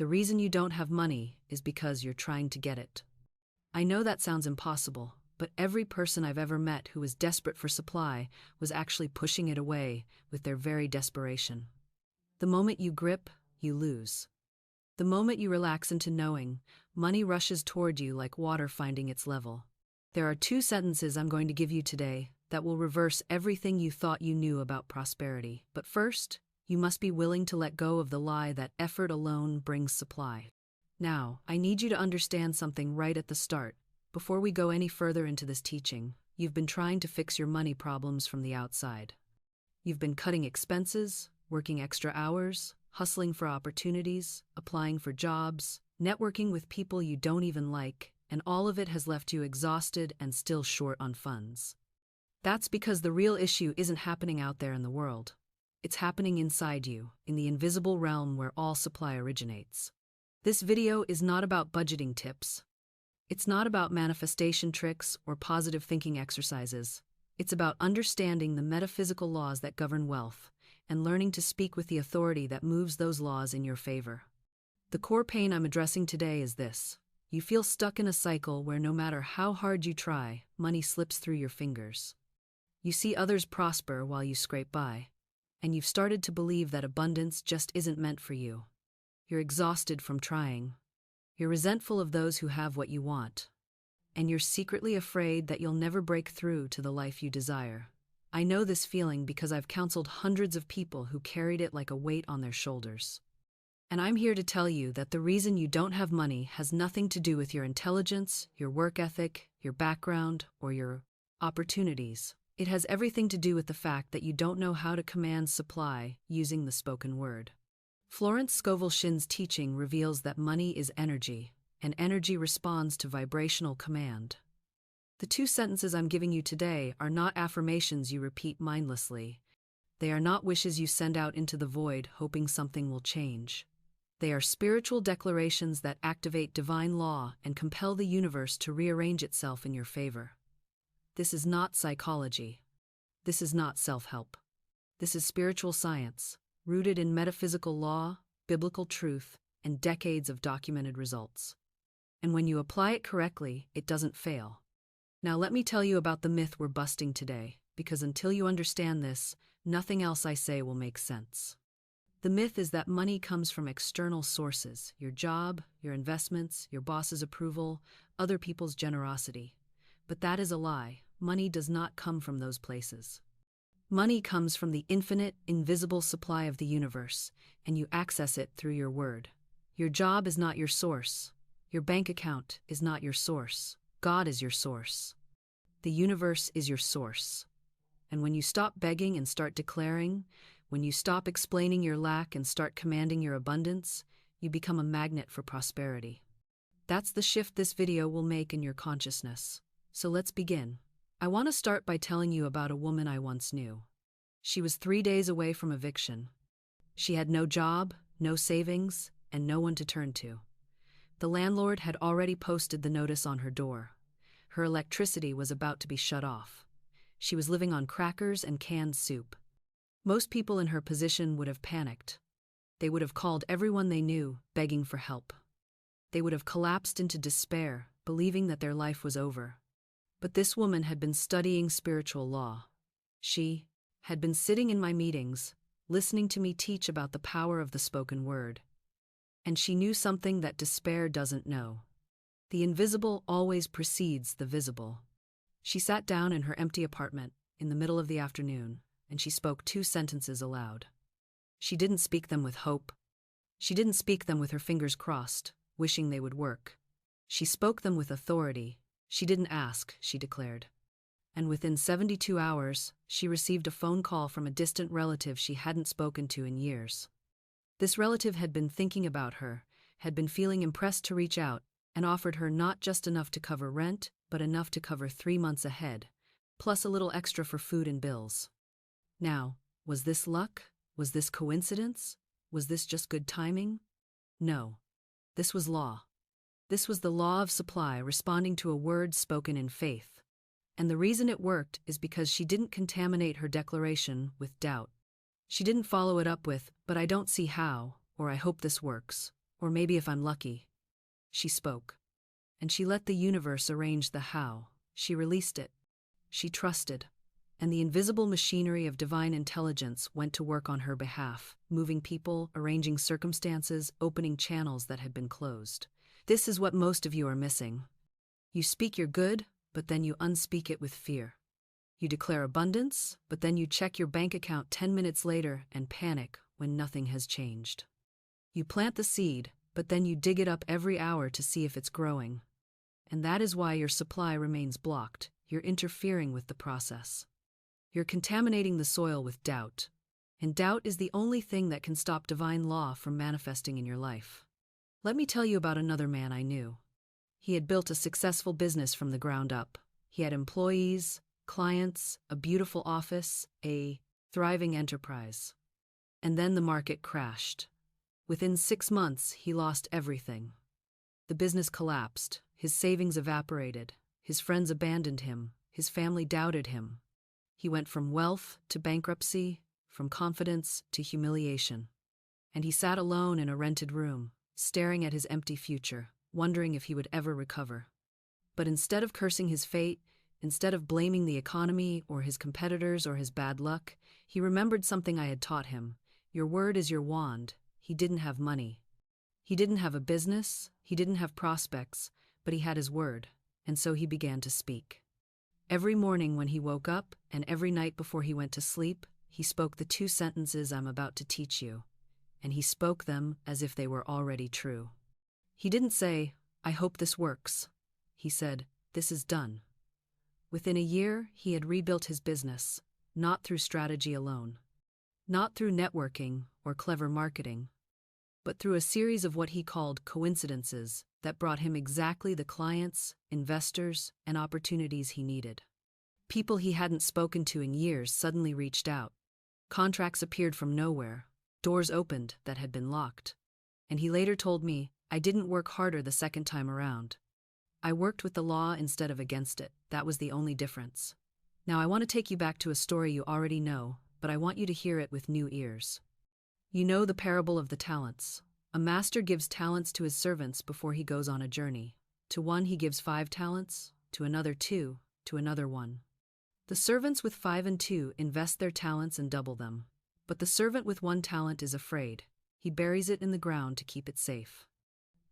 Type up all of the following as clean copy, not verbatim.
The reason you don't have money is because you're trying to get it. I know that sounds impossible, but every person I've ever met who was desperate for supply was actually pushing it away with their very desperation. The moment you grip, you lose. The moment you relax into knowing, money rushes toward you like water finding its level. There are 2 sentences I'm going to give you today that will reverse everything you thought you knew about prosperity. But first, you must be willing to let go of the lie that effort alone brings supply. Now, I need you to understand something right at the start. Before we go any further into this teaching, you've been trying to fix your money problems from the outside. You've been cutting expenses, working extra hours, hustling for opportunities, applying for jobs, networking with people you don't even like, and all of it has left you exhausted and still short on funds. That's because the real issue isn't happening out there in the world. It's happening inside you, in the invisible realm where all supply originates. This video is not about budgeting tips. It's not about manifestation tricks or positive thinking exercises. It's about understanding the metaphysical laws that govern wealth and learning to speak with the authority that moves those laws in your favor. The core pain I'm addressing today is this. You feel stuck in a cycle where no matter how hard you try, money slips through your fingers. You see others prosper while you scrape by, and you've started to believe that abundance just isn't meant for you. You're exhausted from trying. You're resentful of those who have what you want. And you're secretly afraid that you'll never break through to the life you desire. I know this feeling because I've counseled hundreds of people who carried it like a weight on their shoulders. And I'm here to tell you that the reason you don't have money has nothing to do with your intelligence, your work ethic, your background, or your opportunities. It has everything to do with the fact that you don't know how to command supply using the spoken word. Florence Scovel Shinn's teaching reveals that money is energy, and energy responds to vibrational command. The 2 sentences I'm giving you today are not affirmations you repeat mindlessly. They are not wishes you send out into the void hoping something will change. They are spiritual declarations that activate divine law and compel the universe to rearrange itself in your favor. This is not psychology. This is not self-help. This is spiritual science, rooted in metaphysical law, biblical truth, and decades of documented results. And when you apply it correctly, it doesn't fail. Now let me tell you about the myth we're busting today, because until you understand this, nothing else I say will make sense. The myth is that money comes from external sources, your job, your investments, your boss's approval, other people's generosity. But that is a lie. Money does not come from those places. Money comes from the infinite, invisible supply of the universe, and you access it through your word. Your job is not your source. Your bank account is not your source. God is your source. The universe is your source. And when you stop begging and start declaring, when you stop explaining your lack and start commanding your abundance, you become a magnet for prosperity. That's the shift this video will make in your consciousness. So let's begin. I want to start by telling you about a woman I once knew. She was 3 days away from eviction. She had no job, no savings, and no one to turn to. The landlord had already posted the notice on her door. Her electricity was about to be shut off. She was living on crackers and canned soup. Most people in her position would have panicked. They would have called everyone they knew, begging for help. They would have collapsed into despair, believing that their life was over. But this woman had been studying spiritual law. She had been sitting in my meetings, listening to me teach about the power of the spoken word. And she knew something that despair doesn't know. The invisible always precedes the visible. She sat down in her empty apartment in the middle of the afternoon, and she spoke 2 sentences aloud. She didn't speak them with hope. She didn't speak them with her fingers crossed, wishing they would work. She spoke them with authority. She didn't ask, she declared. And within 72 hours, she received a phone call from a distant relative she hadn't spoken to in years. This relative had been thinking about her, had been feeling impressed to reach out, and offered her not just enough to cover rent, but enough to cover 3 months ahead, plus a little extra for food and bills. Now, was this luck? Was this coincidence? Was this just good timing? No. This was law. This was the law of supply responding to a word spoken in faith. And the reason it worked is because she didn't contaminate her declaration with doubt. She didn't follow it up with, "But I don't see how," or "I hope this works," Or maybe if I'm lucky. She spoke. And she let the universe arrange the how. She released it. She trusted. And the invisible machinery of divine intelligence went to work on her behalf, moving people, arranging circumstances, opening channels that had been closed. This is what most of you are missing. You speak your good, but then you unspeak it with fear. You declare abundance, but then you check your bank account 10 minutes later and panic when nothing has changed. You plant the seed, but then you dig it up every hour to see if it's growing. And that is why your supply remains blocked. You're interfering with the process. You're contaminating the soil with doubt. And doubt is the only thing that can stop divine law from manifesting in your life. Let me tell you about another man I knew. He had built a successful business from the ground up. He had employees, clients, a beautiful office, a thriving enterprise. And then the market crashed. Within 6 months, he lost everything. The business collapsed, his savings evaporated, his friends abandoned him, his family doubted him. He went from wealth to bankruptcy, from confidence to humiliation. And he sat alone in a rented room, staring at his empty future, wondering if he would ever recover. But instead of cursing his fate, instead of blaming the economy or his competitors or his bad luck, he remembered something I had taught him. Your word is your wand. He didn't have money. He didn't have a business. He didn't have prospects, but he had his word, and so he began to speak. Every morning when he woke up, and every night before he went to sleep, he spoke the 2 sentences I'm about to teach you, and he spoke them as if they were already true. He didn't say, I hope this works. He said, this is done. Within a year, he had rebuilt his business, not through strategy alone, not through networking or clever marketing, but through a series of what he called coincidences that brought him exactly the clients, investors, and opportunities he needed. People he hadn't spoken to in years suddenly reached out. Contracts appeared from nowhere. Doors opened that had been locked. And he later told me, I didn't work harder the second time around. I worked with the law instead of against it. That was the only difference. Now I want to take you back to a story you already know, but I want you to hear it with new ears. You know the parable of the talents. A master gives talents to his servants before he goes on a journey. To one he gives 5 talents, to another 2, to another 1. The servants with 5 and 2 invest their talents and double them. But the servant with 1 talent is afraid. He buries it in the ground to keep it safe.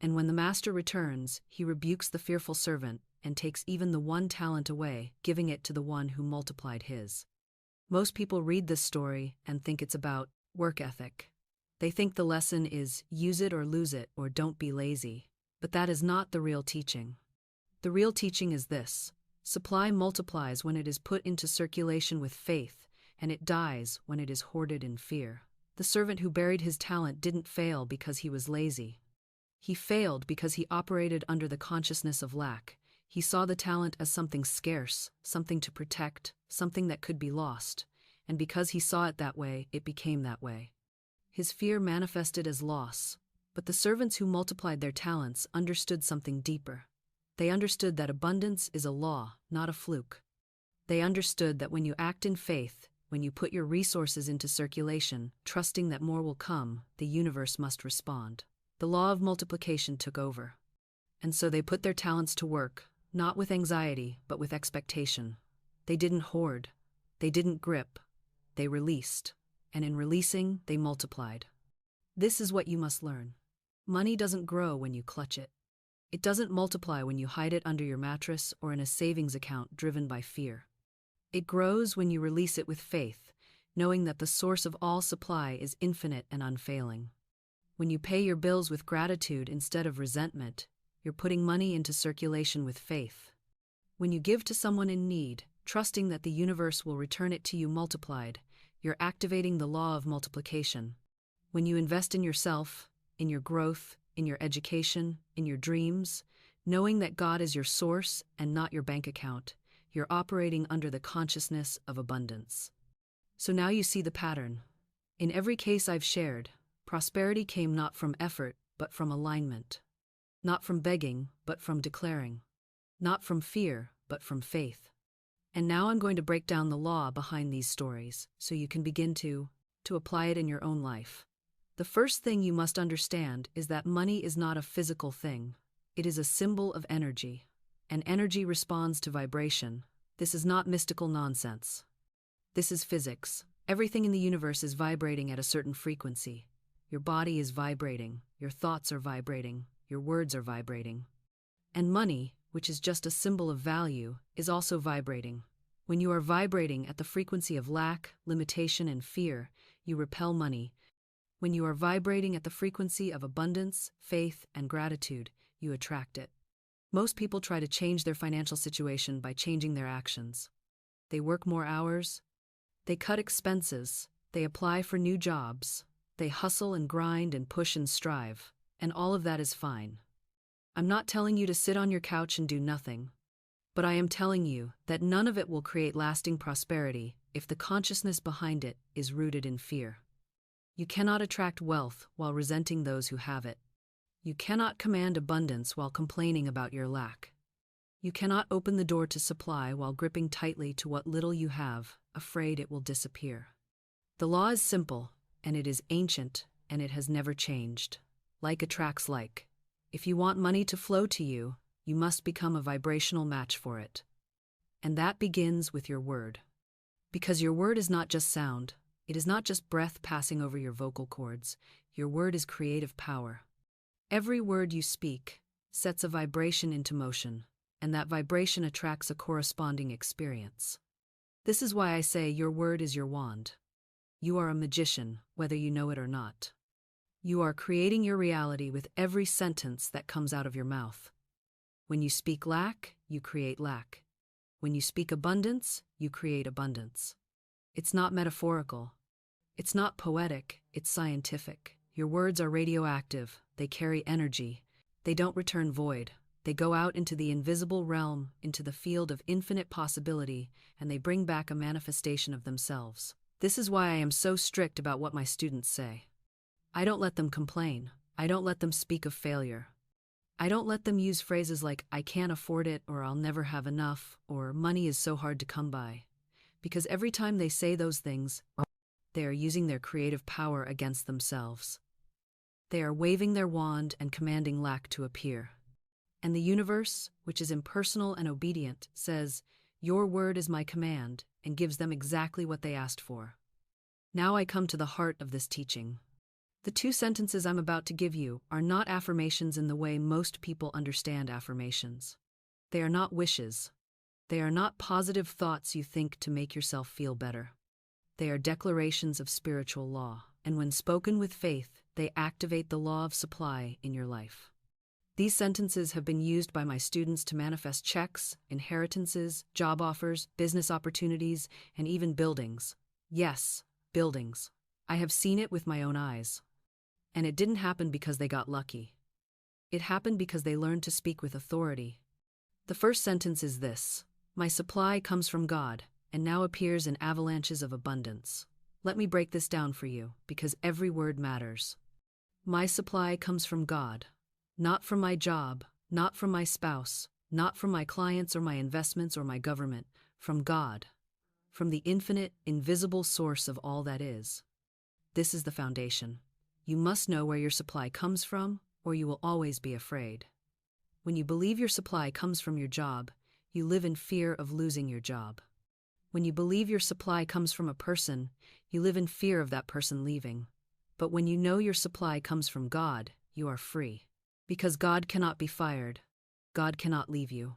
And when the master returns, he rebukes the fearful servant and takes even the 1 talent away, giving it to the one who multiplied his. Most people read this story and think it's about work ethic. They think the lesson is use it or lose it or don't be lazy. But that is not the real teaching. The real teaching is this: supply multiplies when it is put into circulation with faith, and it dies when it is hoarded in fear. The servant who buried his talent didn't fail because he was lazy. He failed because he operated under the consciousness of lack. He saw the talent as something scarce, something to protect, something that could be lost. And because he saw it that way, it became that way. His fear manifested as loss. But the servants who multiplied their talents understood something deeper. They understood that abundance is a law, not a fluke. They understood that when you act in faith, when you put your resources into circulation, trusting that more will come, the universe must respond. The law of multiplication took over. And so they put their talents to work, not with anxiety, but with expectation. They didn't hoard. They didn't grip. They released. And in releasing, they multiplied. This is what you must learn. Money doesn't grow when you clutch it. It doesn't multiply when you hide it under your mattress or in a savings account driven by fear. It grows when you release it with faith, knowing that the source of all supply is infinite and unfailing. When you pay your bills with gratitude instead of resentment, you're putting money into circulation with faith. When you give to someone in need, trusting that the universe will return it to you multiplied, you're activating the law of multiplication. When you invest in yourself, in your growth, in your education, in your dreams, knowing that God is your source and not your bank account, you're operating under the consciousness of abundance. So now you see the pattern. In every case I've shared, prosperity came not from effort, but from alignment. Not from begging, but from declaring. Not from fear, but from faith. And now I'm going to break down the law behind these stories so you can begin to apply it in your own life. The first thing you must understand is that money is not a physical thing. It is a symbol of energy. And energy responds to vibration. This is not mystical nonsense. This is physics. Everything in the universe is vibrating at a certain frequency. Your body is vibrating, your thoughts are vibrating, your words are vibrating. And money, which is just a symbol of value, is also vibrating. When you are vibrating at the frequency of lack, limitation, and fear, you repel money. When you are vibrating at the frequency of abundance, faith, and gratitude, you attract it. Most people try to change their financial situation by changing their actions. They work more hours, they cut expenses, they apply for new jobs, they hustle and grind and push and strive, and all of that is fine. I'm not telling you to sit on your couch and do nothing, but I am telling you that none of it will create lasting prosperity if the consciousness behind it is rooted in fear. You cannot attract wealth while resenting those who have it. You cannot command abundance while complaining about your lack. You cannot open the door to supply while gripping tightly to what little you have, afraid it will disappear. The law is simple, and it is ancient, and it has never changed. Like attracts like. If you want money to flow to you, you must become a vibrational match for it. And that begins with your word. Because your word is not just sound, it is not just breath passing over your vocal cords. Your word is creative power. Every word you speak sets a vibration into motion, and that vibration attracts a corresponding experience. This is why I say your word is your wand. You are a magician, whether you know it or not. You are creating your reality with every sentence that comes out of your mouth. When you speak lack, you create lack. When you speak abundance, you create abundance. It's not metaphorical. It's not poetic, it's scientific. Your words are radioactive, they carry energy. They don't return void. They go out into the invisible realm, into the field of infinite possibility, and they bring back a manifestation of themselves. This is why I am so strict about what my students say. I don't let them complain. I don't let them speak of failure. I don't let them use phrases like, I can't afford it, or I'll never have enough, or money is so hard to come by. Because every time they say those things, they are using their creative power against themselves. They are waving their wand and commanding lack to appear. And the universe, which is impersonal and obedient, says, your word is my command, and gives them exactly what they asked for. Now I come to the heart of this teaching. The two sentences I'm about to give you are not affirmations in the way most people understand affirmations. They are not wishes. They are not positive thoughts you think to make yourself feel better. They are declarations of spiritual law, and when spoken with faith, they activate the law of supply in your life. These sentences have been used by my students to manifest checks, inheritances, job offers, business opportunities, and even buildings. Yes, buildings. I have seen it with my own eyes. And it didn't happen because they got lucky. It happened because they learned to speak with authority. The first sentence is this: my supply comes from God, and now appears in avalanches of abundance. Let me break this down for you, because every word matters. My supply comes from God, not from my job, not from my spouse, not from my clients or my investments or my government, from God, from the infinite, invisible source of all that is. This is the foundation. You must know where your supply comes from, or you will always be afraid. When you believe your supply comes from your job, you live in fear of losing your job. When you believe your supply comes from a person, you live in fear of that person leaving. But when you know your supply comes from God, you are free. Because God cannot be fired. God cannot leave you.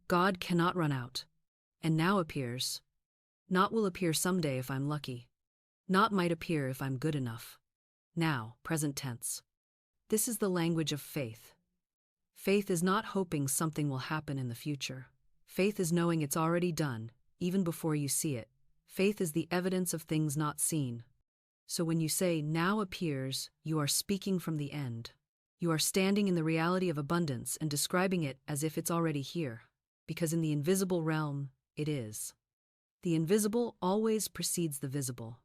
God cannot run out. And now appears. Not will appear someday if I'm lucky. Not might appear if I'm good enough. Now, present tense. This is the language of faith. Faith is not hoping something will happen in the future. Faith is knowing it's already done, even before you see it. Faith is the evidence of things not seen. So when you say, now appears, you are speaking from the end. You are standing in the reality of abundance and describing it as if it's already here. Because in the invisible realm, it is. The invisible always precedes the visible.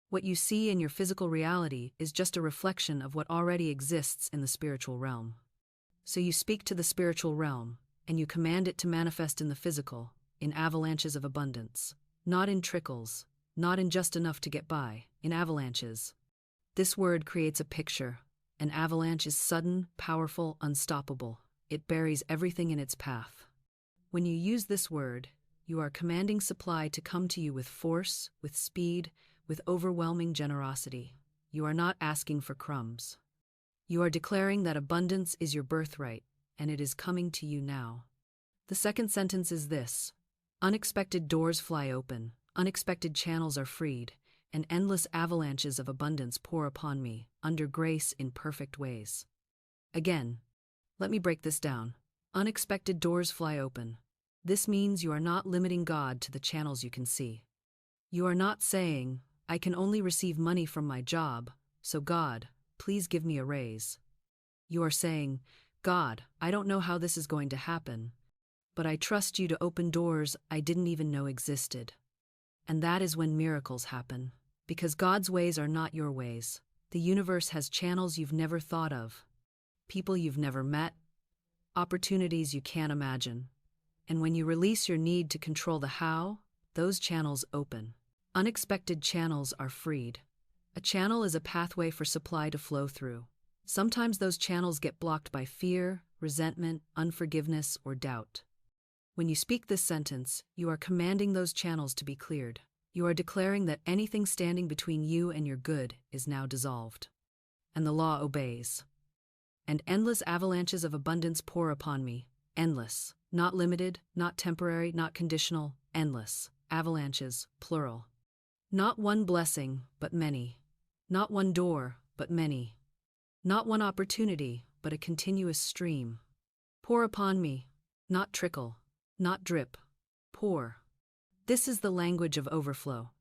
What you see in your physical reality is just a reflection of what already exists in the spiritual realm. So you speak to the spiritual realm, and you command it to manifest in the physical, in avalanches of abundance. Not in trickles, not in just enough to get by, in avalanches. This word creates a picture. An avalanche is sudden, powerful, unstoppable. It buries everything in its path. When you use this word, you are commanding supply to come to you with force, with speed, with overwhelming generosity. You are not asking for crumbs. You are declaring that abundance is your birthright, and it is coming to you now. The second sentence is this: unexpected doors fly open, unexpected channels are freed, and endless avalanches of abundance pour upon me, under grace in perfect ways. Again, let me break this down. Unexpected doors fly open. This means you are not limiting God to the channels you can see. You are not saying, I can only receive money from my job, so God, please give me a raise. You are saying, God, I don't know how this is going to happen, but I trust you to open doors I didn't even know existed. And that is when miracles happen, because God's ways are not your ways. The universe has channels you've never thought of, people you've never met, opportunities you can't imagine. And when you release your need to control the how, those channels open. Unexpected channels are freed. A channel is a pathway for supply to flow through. Sometimes those channels get blocked by fear, resentment, unforgiveness, or doubt. When you speak this sentence, you are commanding those channels to be cleared. You are declaring that anything standing between you and your good is now dissolved. And the law obeys. And endless avalanches of abundance pour upon me. Endless. Not limited, not temporary, not conditional, endless. Avalanches, plural. Not one blessing, but many. Not one door, but many. Not one opportunity, but a continuous stream. Pour upon me, not trickle, not drip, pour. This is the language of overflow.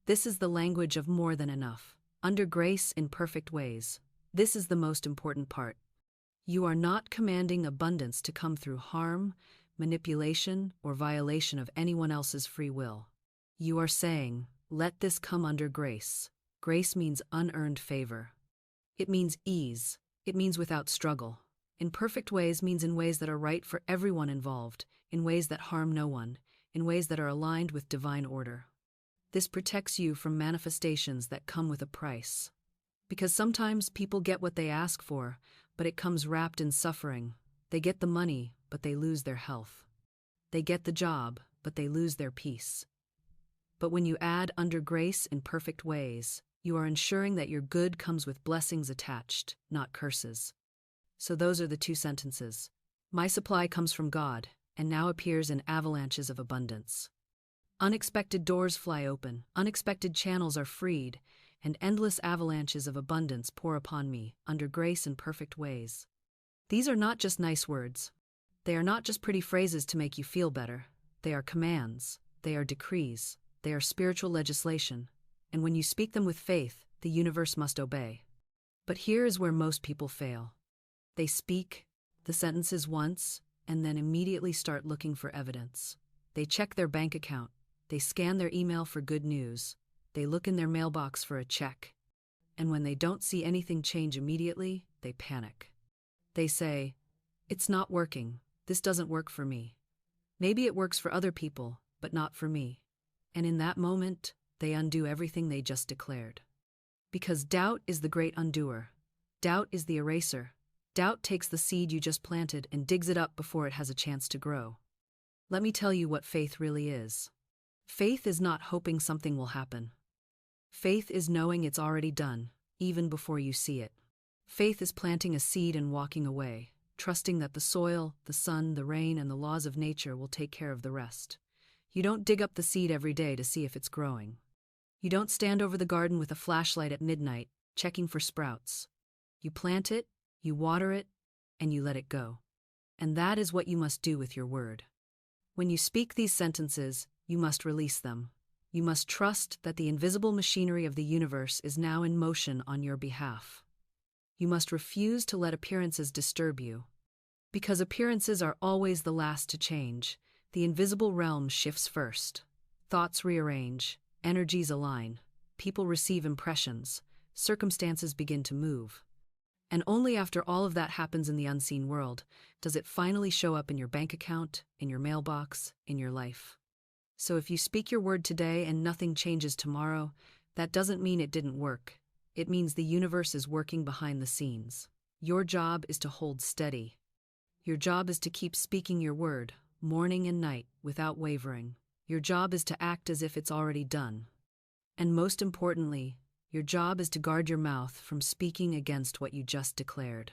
This is the language of more than enough, under grace in perfect ways. This is the most important part. You are not commanding abundance to come through harm, manipulation, or violation of anyone else's free will. You are saying, let this come under grace. Grace means unearned favor. It means ease. It means without struggle. In perfect ways means in ways that are right for everyone involved, in ways that harm no one, in ways that are aligned with divine order. This protects you from manifestations that come with a price. Because sometimes people get what they ask for, but it comes wrapped in suffering. They get the money, but they lose their health. They get the job, but they lose their peace. But when you add under grace in perfect ways, you are ensuring that your good comes with blessings attached, not curses. So those are the two sentences. My supply comes from God, and now appears in avalanches of abundance. Unexpected doors fly open, unexpected channels are freed, and endless avalanches of abundance pour upon me, under grace in perfect ways. These are not just nice words. They are not just pretty phrases to make you feel better. They are commands. They are decrees. They are spiritual legislation. And when you speak them with faith, the universe must obey. But here is where most people fail. They speak the sentences once, and then immediately start looking for evidence. They check their bank account. They scan their email for good news. They look in their mailbox for a check. And when they don't see anything change immediately, they panic. They say, it's not working. This doesn't work for me. Maybe it works for other people, but not for me. And in that moment, they undo everything they just declared. Because doubt is the great undoer. Doubt is the eraser. Doubt takes the seed you just planted and digs it up before it has a chance to grow. Let me tell you what faith really is. Faith is not hoping something will happen. Faith is knowing it's already done, even before you see it. Faith is planting a seed and walking away, trusting that the soil, the sun, the rain, and the laws of nature will take care of the rest. You don't dig up the seed every day to see if it's growing. You don't stand over the garden with a flashlight at midnight, checking for sprouts. You plant it, you water it, and you let it go. And that is what you must do with your word. When you speak these sentences, you must release them. You must trust that the invisible machinery of the universe is now in motion on your behalf. You must refuse to let appearances disturb you. Because appearances are always the last to change, the invisible realm shifts first. Thoughts rearrange, energies align, people receive impressions, circumstances begin to move. And only after all of that happens in the unseen world does it finally show up in your bank account, in your mailbox, in your life. So if you speak your word today and nothing changes tomorrow, that doesn't mean it didn't work. It means the universe is working behind the scenes. Your job is to hold steady. Your job is to keep speaking your word, morning and night, without wavering. Your job is to act as if it's already done. And most importantly, your job is to guard your mouth from speaking against what you just declared.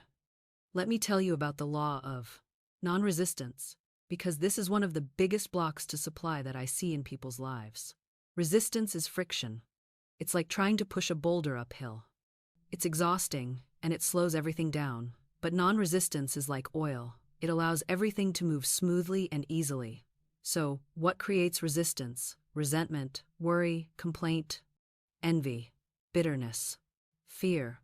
Let me tell you about the law of non-resistance, because this is one of the biggest blocks to supply that I see in people's lives. Resistance is friction. It's like trying to push a boulder uphill. It's exhausting, and it slows everything down. But non-resistance is like oil. It allows everything to move smoothly and easily. So, what creates resistance? Resentment, worry, complaint, envy, bitterness, fear.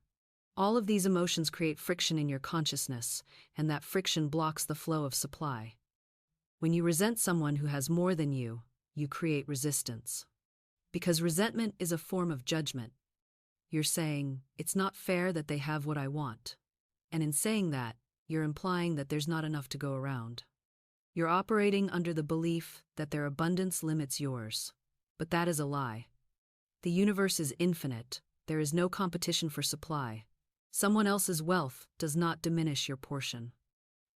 All of these emotions create friction in your consciousness, and that friction blocks the flow of supply. When you resent someone who has more than you create resistance. Because resentment is a form of judgment. You're saying, it's not fair that they have what I want. And in saying that, you're implying that there's not enough to go around. You're operating under the belief that their abundance limits yours. But that is a lie. The universe is infinite. There is no competition for supply. Someone else's wealth does not diminish your portion.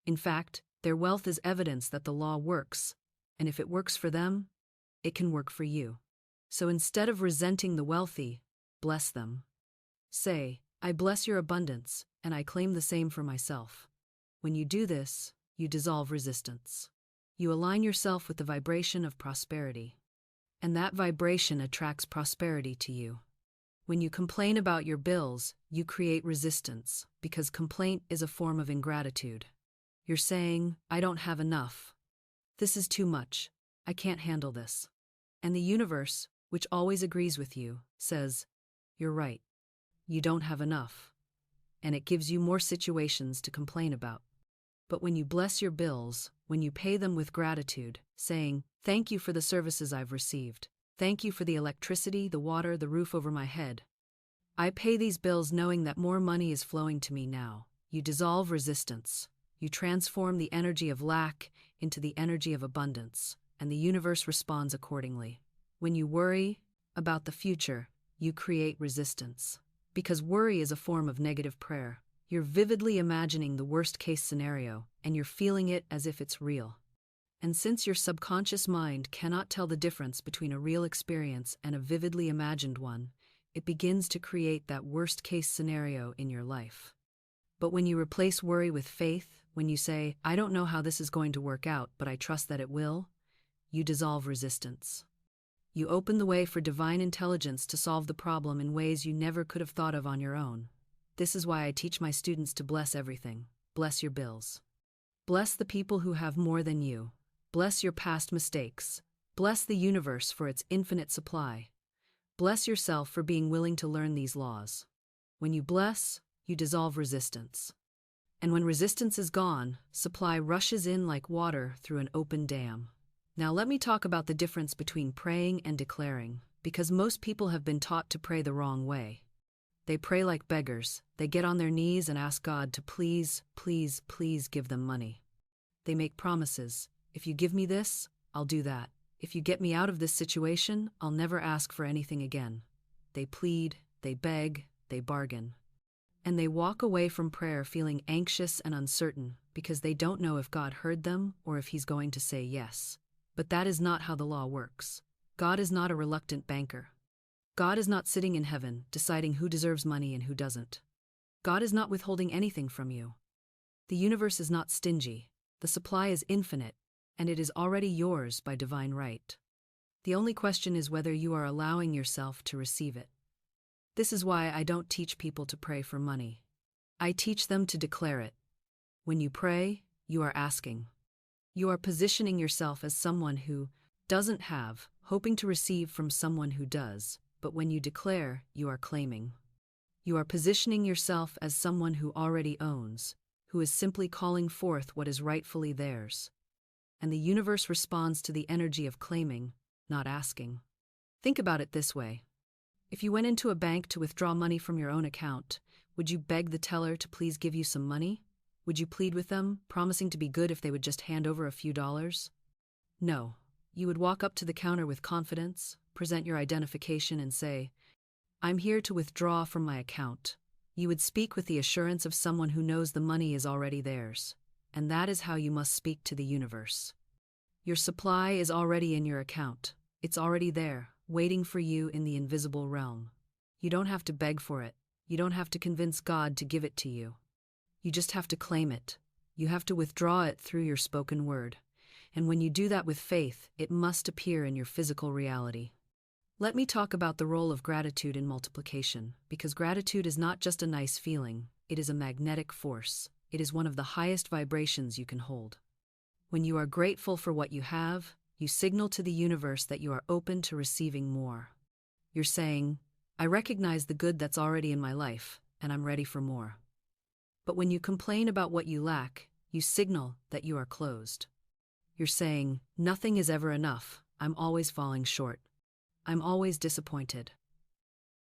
In fact, their wealth is evidence that the law works, and if it works for them, it can work for you. So instead of resenting the wealthy, bless them. Say, I bless your abundance, and I claim the same for myself. When you do this, you dissolve resistance. You align yourself with the vibration of prosperity. And that vibration attracts prosperity to you. When you complain about your bills, you create resistance, because complaint is a form of ingratitude. You're saying, I don't have enough. This is too much. I can't handle this. And the universe, which always agrees with you, says, you're right. You don't have enough. And it gives you more situations to complain about. But when you bless your bills, when you pay them with gratitude, saying, thank you for the services I've received. Thank you for the electricity, the water, the roof over my head. I pay these bills knowing that more money is flowing to me now. You dissolve resistance. You transform the energy of lack into the energy of abundance, and the universe responds accordingly. When you worry about the future, you create resistance. Because worry is a form of negative prayer. You're vividly imagining the worst-case scenario, and you're feeling it as if it's real. And since your subconscious mind cannot tell the difference between a real experience and a vividly imagined one, it begins to create that worst-case scenario in your life. But when you replace worry with faith, when you say, I don't know how this is going to work out, but I trust that it will, you dissolve resistance. You open the way for divine intelligence to solve the problem in ways you never could have thought of on your own. This is why I teach my students to bless everything. Bless your bills. Bless the people who have more than you. Bless your past mistakes. Bless the universe for its infinite supply. Bless yourself for being willing to learn these laws. When you bless, you dissolve resistance. And when resistance is gone, supply rushes in like water through an open dam. Now let me talk about the difference between praying and declaring, because most people have been taught to pray the wrong way. They pray like beggars. They get on their knees and ask God to please, please, please give them money. They make promises. If you give me this, I'll do that. If you get me out of this situation, I'll never ask for anything again. They plead, they beg, they bargain. And they walk away from prayer feeling anxious and uncertain because they don't know if God heard them or if He's going to say yes. But that is not how the law works. God is not a reluctant banker. God is not sitting in heaven deciding who deserves money and who doesn't. God is not withholding anything from you. The universe is not stingy. The supply is infinite, and it is already yours by divine right. The only question is whether you are allowing yourself to receive it. This is why I don't teach people to pray for money. I teach them to declare it. When you pray, you are asking. You are positioning yourself as someone who doesn't have, hoping to receive from someone who does. But when you declare, you are claiming. You are positioning yourself as someone who already owns, who is simply calling forth what is rightfully theirs. And the universe responds to the energy of claiming, not asking. Think about it this way. If you went into a bank to withdraw money from your own account, would you beg the teller to please give you some money? Would you plead with them, promising to be good if they would just hand over a few dollars? No. You would walk up to the counter with confidence, present your identification and say, I'm here to withdraw from my account. You would speak with the assurance of someone who knows the money is already theirs. And that is how you must speak to the universe. Your supply is already in your account. It's already there, waiting for you in the invisible realm. You don't have to beg for it. You don't have to convince God to give it to you. You just have to claim it. You have to withdraw it through your spoken word. And when you do that with faith, it must appear in your physical reality. Let me talk about the role of gratitude in multiplication, because gratitude is not just a nice feeling, it is a magnetic force. It is one of the highest vibrations you can hold. When you are grateful for what you have, you signal to the universe that you are open to receiving more. You're saying, I recognize the good that's already in my life, and I'm ready for more. But when you complain about what you lack, you signal that you are closed. You're saying, nothing is ever enough, I'm always falling short. I'm always disappointed.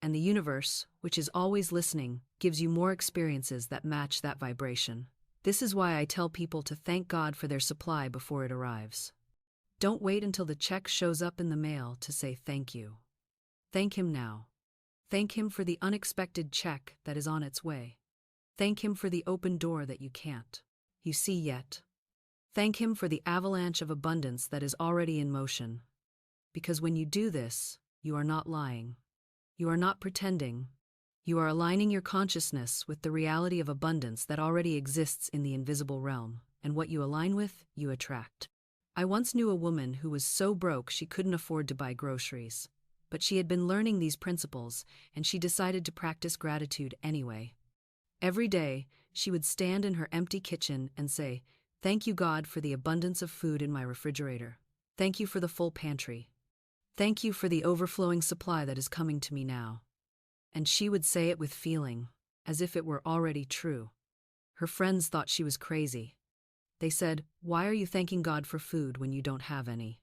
And the universe, which is always listening, gives you more experiences that match that vibration. This is why I tell people to thank God for their supply before it arrives. Don't wait until the check shows up in the mail to say thank you. Thank Him now. Thank Him for the unexpected check that is on its way. Thank Him for the open door that you can't see yet. Thank Him for the avalanche of abundance that is already in motion. Because when you do this, you are not lying. You are not pretending. You are aligning your consciousness with the reality of abundance that already exists in the invisible realm, and what you align with, you attract. I once knew a woman who was so broke she couldn't afford to buy groceries. But she had been learning these principles, and she decided to practice gratitude anyway. Every day, she would stand in her empty kitchen and say, "Thank you, God, for the abundance of food in my refrigerator. Thank you for the full pantry. Thank you for the overflowing supply that is coming to me now." And she would say it with feeling, as if it were already true. Her friends thought she was crazy. They said, "Why are you thanking God for food when you don't have any?"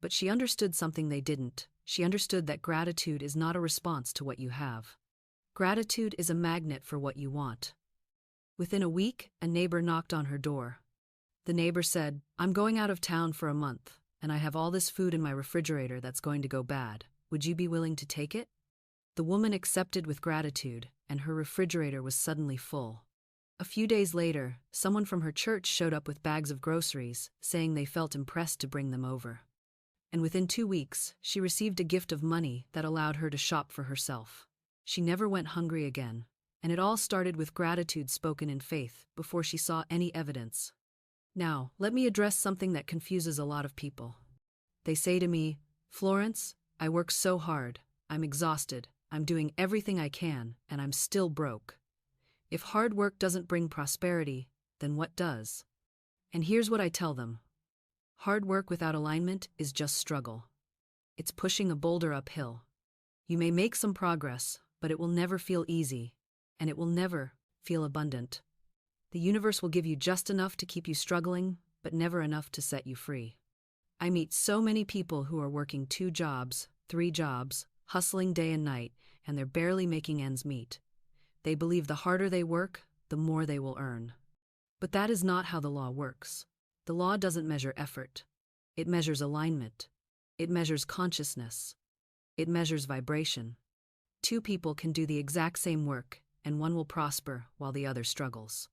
But she understood something they didn't. She understood that gratitude is not a response to what you have. Gratitude is a magnet for what you want. Within a week, a neighbor knocked on her door. The neighbor said, "I'm going out of town for a month, and I have all this food in my refrigerator that's going to go bad. Would you be willing to take it?" The woman accepted with gratitude, and her refrigerator was suddenly full. A few days later, someone from her church showed up with bags of groceries, saying they felt impressed to bring them over. And within 2 weeks, she received a gift of money that allowed her to shop for herself. She never went hungry again, and it all started with gratitude spoken in faith before she saw any evidence. Now, let me address something that confuses a lot of people. They say to me, "Florence, I work so hard, I'm exhausted, I'm doing everything I can, and I'm still broke. If hard work doesn't bring prosperity, then what does?" And here's what I tell them. Hard work without alignment is just struggle. It's pushing a boulder uphill. You may make some progress, but it will never feel easy, and it will never feel abundant. The universe will give you just enough to keep you struggling, but never enough to set you free. I meet so many people who are working 2 jobs, 3 jobs, hustling day and night, and they're barely making ends meet. They believe the harder they work, the more they will earn. But that is not how the law works. The law doesn't measure effort. It measures alignment. It measures consciousness. It measures vibration. 2 people can do the exact same work, and one will prosper while the other struggles.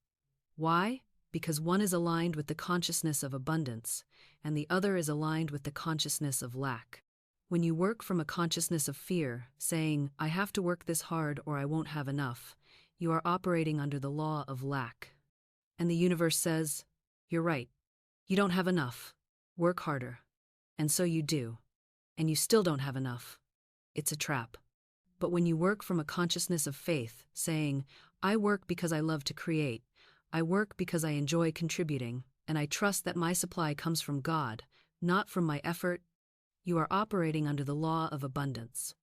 Why? Because one is aligned with the consciousness of abundance, and the other is aligned with the consciousness of lack. When you work from a consciousness of fear, saying, "I have to work this hard or I won't have enough," you are operating under the law of lack. And the universe says, "You're right. You don't have enough. Work harder." And so you do. And you still don't have enough. It's a trap. But when you work from a consciousness of faith, saying, "I work because I love to create, I work because I enjoy contributing, and I trust that my supply comes from God, not from my effort," you are operating under the law of abundance.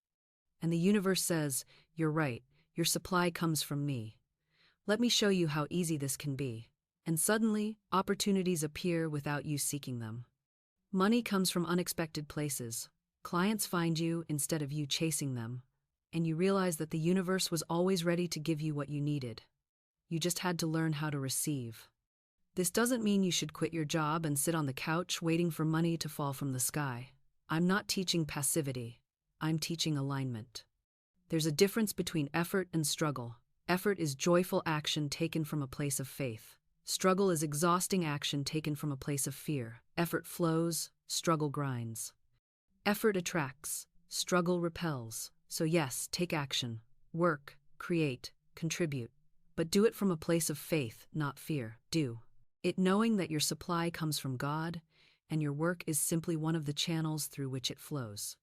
And the universe says, "You're right, your supply comes from me. Let me show you how easy this can be." And suddenly, opportunities appear without you seeking them. Money comes from unexpected places. Clients find you instead of you chasing them. And you realize that the universe was always ready to give you what you needed. You just had to learn how to receive. This doesn't mean you should quit your job and sit on the couch waiting for money to fall from the sky. I'm not teaching passivity. I'm teaching alignment. There's a difference between effort and struggle. Effort is joyful action taken from a place of faith. Struggle is exhausting action taken from a place of fear. Effort flows, struggle grinds. Effort attracts, struggle repels. So yes, take action. Work, create, contribute. But do it from a place of faith, not fear. Do it knowing that your supply comes from God, and your work is simply one of the channels through which it flows.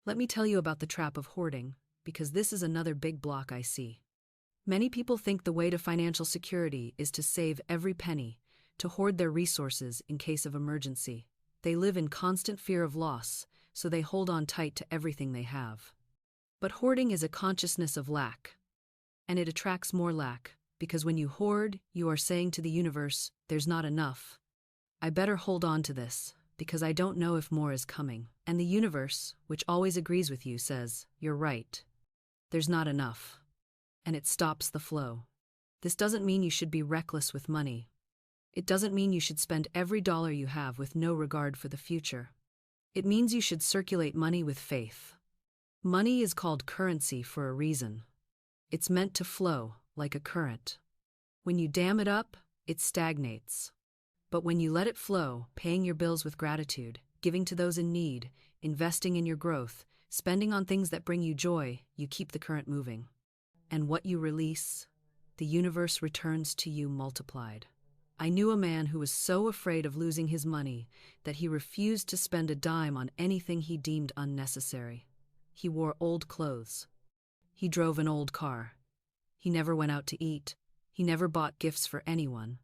Let me tell you about the trap of hoarding, because this is another big block I see. Many people think the way to financial security is to save every penny, to hoard their resources in case of emergency. They live in constant fear of loss, so they hold on tight to everything they have. But hoarding is a consciousness of lack. And it attracts more lack, because when you hoard, you are saying to the universe, there's not enough. I better hold on to this, because I don't know if more is coming. And the universe, which always agrees with you, says, you're right. There's not enough. And it stops the flow. This doesn't mean you should be reckless with money. It doesn't mean you should spend every dollar you have with no regard for the future. It means you should circulate money with faith. Money is called currency for a reason. It's meant to flow, like a current. When you dam it up, it stagnates. But when you let it flow, paying your bills with gratitude, giving to those in need, investing in your growth, spending on things that bring you joy, you keep the current moving. And what you release, the universe returns to you multiplied. I knew a man who was so afraid of losing his money that he refused to spend a dime on anything he deemed unnecessary. He wore old clothes. He drove an old car. He never went out to eat. He never bought gifts for anyone.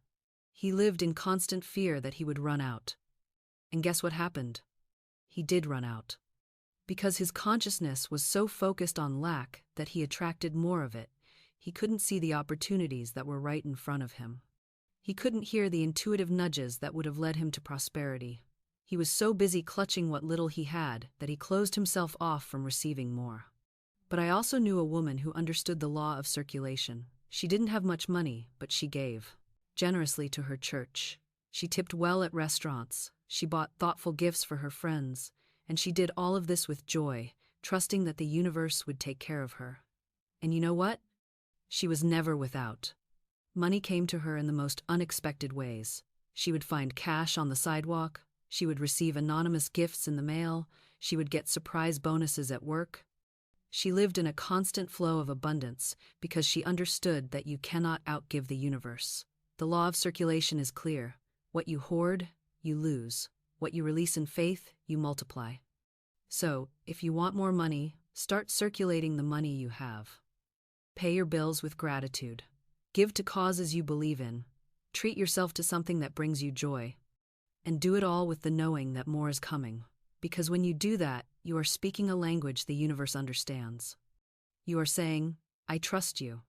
He lived in constant fear that he would run out. And guess what happened? He did run out. Because his consciousness was so focused on lack that he attracted more of it, he couldn't see the opportunities that were right in front of him. He couldn't hear the intuitive nudges that would have led him to prosperity. He was so busy clutching what little he had that he closed himself off from receiving more. But I also knew a woman who understood the law of circulation. She didn't have much money, but she gave generously to her church. She tipped well at restaurants. She bought thoughtful gifts for her friends. And she did all of this with joy, trusting that the universe would take care of her. And you know what? She was never without. Money came to her in the most unexpected ways. She would find cash on the sidewalk. She would receive anonymous gifts in the mail. She would get surprise bonuses at work. She lived in a constant flow of abundance because she understood that you cannot outgive the universe. The law of circulation is clear. What you hoard, you lose. What you release in faith, you multiply. So, if you want more money, start circulating the money you have. Pay your bills with gratitude. Give to causes you believe in. Treat yourself to something that brings you joy. And do it all with the knowing that more is coming. Because when you do that, you are speaking a language the universe understands. You are saying, I trust you.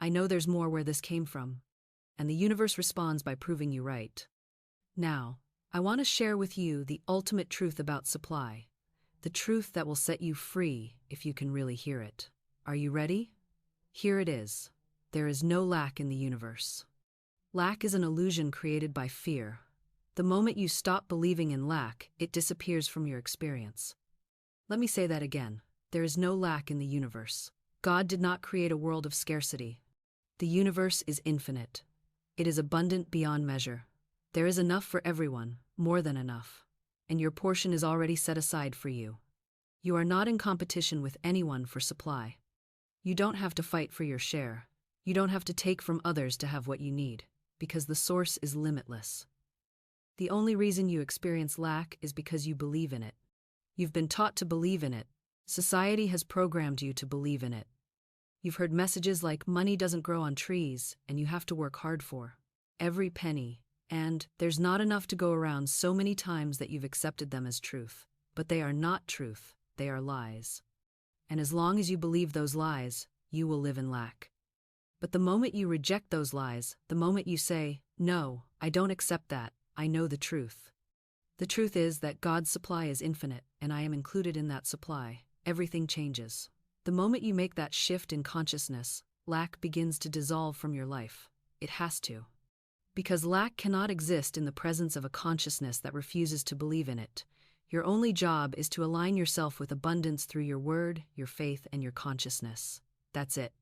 I know there's more where this came from. And the universe responds by proving you right. Now, I want to share with you the ultimate truth about supply. The truth that will set you free if you can really hear it. Are you ready? Here it is. There is no lack in the universe. Lack is an illusion created by fear. The moment you stop believing in lack, it disappears from your experience. Let me say that again. There is no lack in the universe. God did not create a world of scarcity. The universe is infinite. It is abundant beyond measure. There is enough for everyone, more than enough. And your portion is already set aside for you. You are not in competition with anyone for supply. You don't have to fight for your share. You don't have to take from others to have what you need, because the source is limitless. The only reason you experience lack is because you believe in it. You've been taught to believe in it. Society has programmed you to believe in it. You've heard messages like money doesn't grow on trees and you have to work hard for every penny. And there's not enough to go around so many times that you've accepted them as truth. But they are not truth, they are lies. And as long as you believe those lies, you will live in lack. But the moment you reject those lies, the moment you say, no, I don't accept that, I know the truth. The truth is that God's supply is infinite, and I am included in that supply. Everything changes. The moment you make that shift in consciousness, lack begins to dissolve from your life. It has to. Because lack cannot exist in the presence of a consciousness that refuses to believe in it. Your only job is to align yourself with abundance through your word, your faith, and your consciousness. That's it.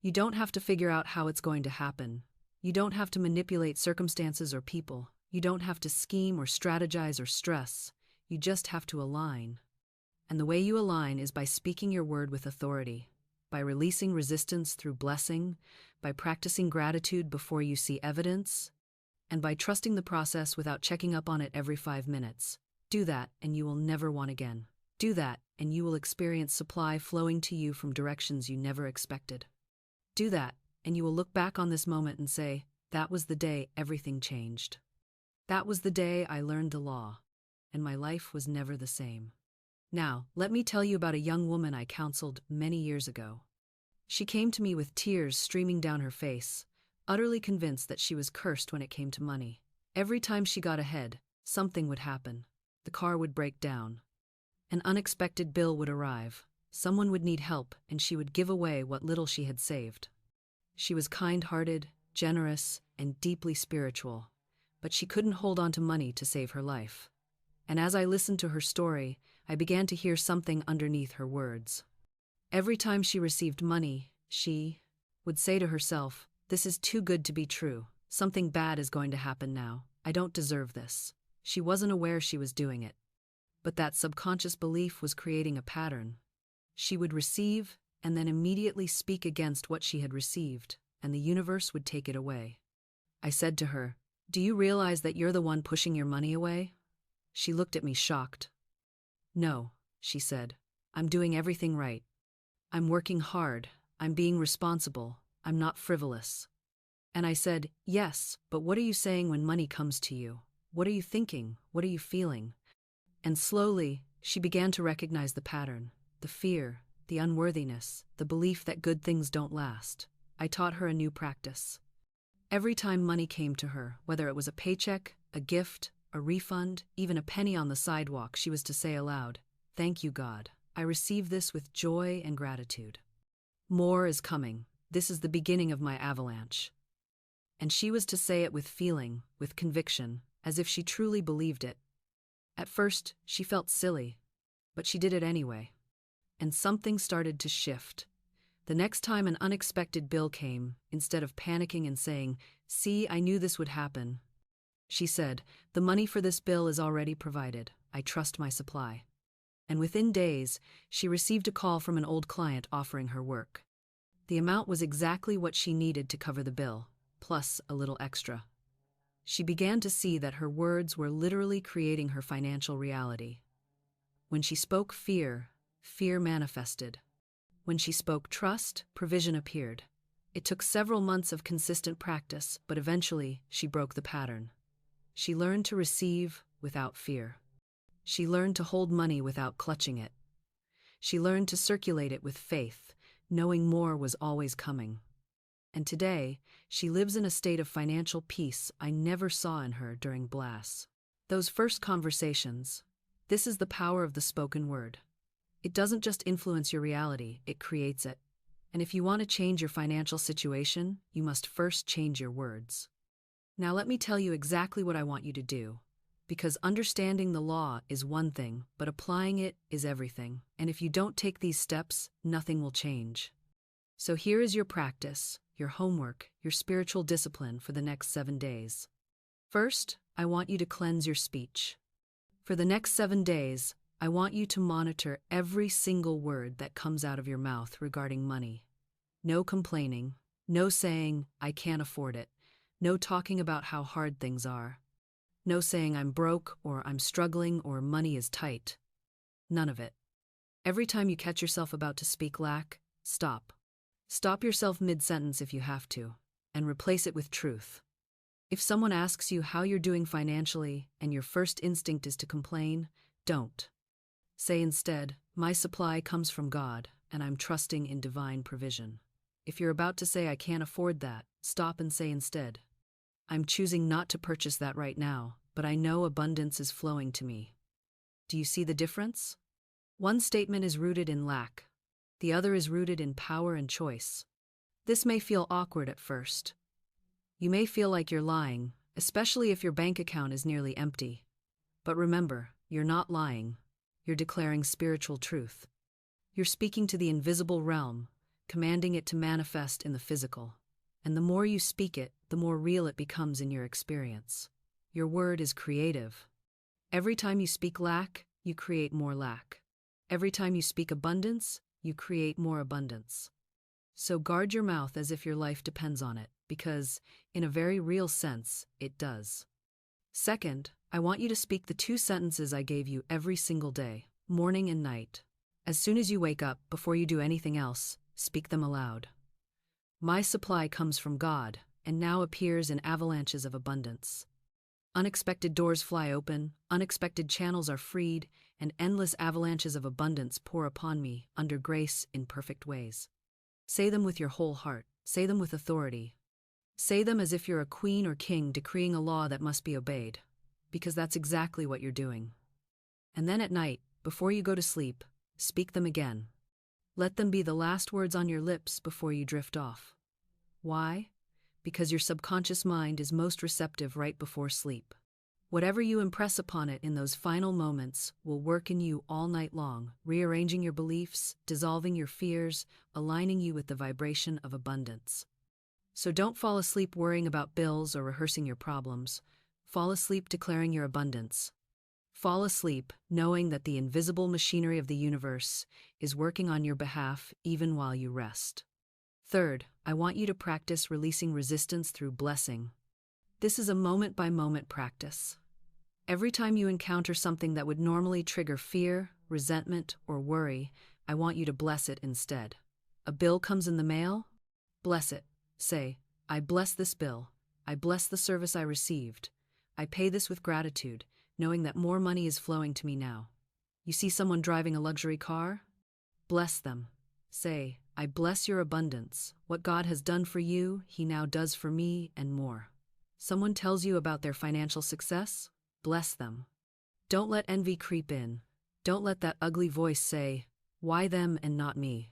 You don't have to figure out how it's going to happen. You don't have to manipulate circumstances or people. You don't have to scheme or strategize or stress. You just have to align. And the way you align is by speaking your word with authority, by releasing resistance through blessing, by practicing gratitude before you see evidence, and by trusting the process without checking up on it every 5 minutes. Do that, and you will never want again. Do that, and you will experience supply flowing to you from directions you never expected. Do that, and you will look back on this moment and say, that was the day everything changed. That was the day I learned the law, and my life was never the same. Now, let me tell you about a young woman I counseled many years ago. She came to me with tears streaming down her face, utterly convinced that she was cursed when it came to money. Every time she got ahead, something would happen. The car would break down. An unexpected bill would arrive. Someone would need help, and she would give away what little she had saved. She was kind-hearted, generous, and deeply spiritual, but she couldn't hold on to money to save her life. And as I listened to her story, I began to hear something underneath her words. Every time she received money, she would say to herself, "This is too good to be true. Something bad is going to happen now. I don't deserve this." She wasn't aware she was doing it. But that subconscious belief was creating a pattern. She would receive and then immediately speak against what she had received, and the universe would take it away. I said to her, "Do you realize that you're the one pushing your money away?" She looked at me shocked. "No," she said. "I'm doing everything right. I'm working hard. I'm being responsible. I'm not frivolous." And I said, "Yes, but what are you saying when money comes to you? What are you thinking? What are you feeling?" And slowly, she began to recognize the pattern, the fear, the unworthiness, the belief that good things don't last. I taught her a new practice. Every time money came to her, whether it was a paycheck, a gift, a refund, even a penny on the sidewalk, she was to say aloud, "Thank you, God. I receive this with joy and gratitude. More is coming. This is the beginning of my avalanche." And she was to say it with feeling, with conviction, as if she truly believed it. At first, she felt silly, but she did it anyway. And something started to shift. The next time an unexpected bill came, instead of panicking and saying, "See, I knew this would happen," she said, "The money for this bill is already provided. I trust my supply." And within days, she received a call from an old client offering her work. The amount was exactly what she needed to cover the bill, plus a little extra. She began to see that her words were literally creating her financial reality. When she spoke fear, fear manifested. When she spoke trust, provision appeared. It took several months of consistent practice, but eventually she broke the pattern. She learned to receive without fear. She learned to hold money without clutching it. She learned to circulate it with faith, knowing more was always coming. And today, she lives in a state of financial peace I never saw in her during blasts. Those first conversations. This is the power of the spoken word. It doesn't just influence your reality, it creates it. And if you want to change your financial situation, you must first change your words. Now let me tell you exactly what I want you to do. Because understanding the law is one thing, but applying it is everything. And if you don't take these steps, nothing will change. So here is your practice, your homework, your spiritual discipline for the next 7 days. First, I want you to cleanse your speech. For the next 7 days, I want you to monitor every single word that comes out of your mouth regarding money. No complaining, no saying, "I can't afford it," no talking about how hard things are. No saying "I'm broke" or "I'm struggling" or "money is tight." None of it. Every time you catch yourself about to speak lack, stop. Stop yourself mid-sentence if you have to, and replace it with truth. If someone asks you how you're doing financially and your first instinct is to complain, don't. Say instead, "My supply comes from God, and I'm trusting in divine provision." If you're about to say "I can't afford that," stop and say instead, "I'm choosing not to purchase that right now, but I know abundance is flowing to me." Do you see the difference? One statement is rooted in lack. The other is rooted in power and choice. This may feel awkward at first. You may feel like you're lying, especially if your bank account is nearly empty. But remember, you're not lying. You're declaring spiritual truth. You're speaking to the invisible realm, commanding it to manifest in the physical. And the more you speak it, the more real it becomes in your experience. Your word is creative. Every time you speak lack, you create more lack. Every time you speak abundance, you create more abundance. So guard your mouth as if your life depends on it, because, in a very real sense, it does. Second, I want you to speak the 2 sentences I gave you every single day, morning and night. As soon as you wake up, before you do anything else, speak them aloud. My supply comes from God, and now appears in avalanches of abundance. Unexpected doors fly open, unexpected channels are freed, and endless avalanches of abundance pour upon me, under grace, in perfect ways. Say them with your whole heart. Say them with authority. Say them as if you're a queen or king decreeing a law that must be obeyed, because that's exactly what you're doing. And then at night, before you go to sleep, speak them again. Let them be the last words on your lips before you drift off. Why? Because your subconscious mind is most receptive right before sleep. Whatever you impress upon it in those final moments will work in you all night long, rearranging your beliefs, dissolving your fears, aligning you with the vibration of abundance. So don't fall asleep worrying about bills or rehearsing your problems. Fall asleep declaring your abundance. Fall asleep knowing that the invisible machinery of the universe is working on your behalf even while you rest. Third, I want you to practice releasing resistance through blessing. This is a moment-by-moment practice. Every time you encounter something that would normally trigger fear, resentment, or worry, I want you to bless it instead. A bill comes in the mail? Bless it. Say, I bless this bill. I bless the service I received. I pay this with gratitude, knowing that more money is flowing to me now. You see someone driving a luxury car? Bless them. Say, I bless your abundance. What God has done for you, He now does for me and more. Someone tells you about their financial success? Bless them. Don't let envy creep in. Don't let that ugly voice say, why them and not me?